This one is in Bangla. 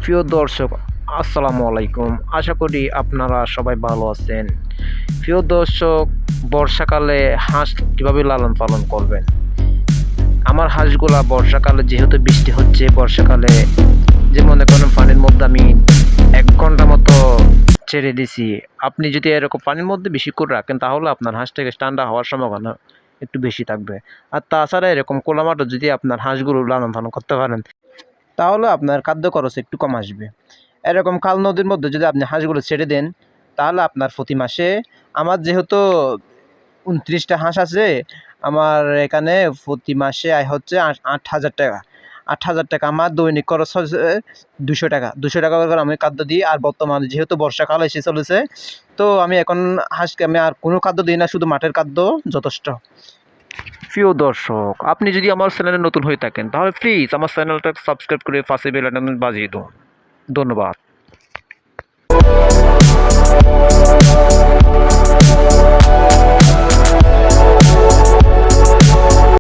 প্রিয় দর্শক, আসসালামু আলাইকুম। আশা করি আপনারা সবাই ভালো আছেন। প্রিয় দর্শক, বর্ষাকালে হাঁস কীভাবে লালন পালন করবেন? আমার হাঁসগুলা বর্ষাকালে যেহেতু বৃষ্টি হচ্ছে, বর্ষাকালে যে মনে করেন পানির মধ্যে আমি ১ ঘন্টা মতো ছেড়ে দিছি। আপনি যদি এরকম পানির মধ্যে বেশি করে রাখেন তাহলে আপনার হাঁসটাকে ঠান্ডা হওয়ার সম্ভাবনা একটু বেশি থাকবে। আর তাছাড়া এরকম খোলা মাঠে যদি আপনার হাঁসগুলো লালন পালন করতে পারেন তাহলে আপনার খাদ্য খরচ একটু কম আসবে। এরকম খাল নদীর মধ্যে যদি আপনি হাঁসগুলো ছেড়ে দেন তাহলে আপনার প্রতি মাসে, আমার যেহেতু ২৯টা হাঁস আছে, আমার এখানে প্রতি মাসে আয় হচ্ছে ৮,০০০ টাকা। ৮,০০০ টাকা আমার দৈনিক খরচ হচ্ছে ২০০ টাকা। ২০০ টাকা করে আমি খাদ্য দিই। আর বর্তমানে যেহেতু বর্ষাকাল এসে চলেছে, তো আমি এখন হাঁসকে আমি আর কোনো খাদ্য দিই না, শুধু মাঠের খাদ্য যথেষ্ট। প্রিয় দর্শক, আপনি যদি আমার চ্যানেলে নতুন হয়ে থাকেন তাহলে প্লিজ আমার চ্যানেলটা সাবস্ক্রাইব করে পাশে বেল আইকন বাজিয়ে দিন। ধন্যবাদ।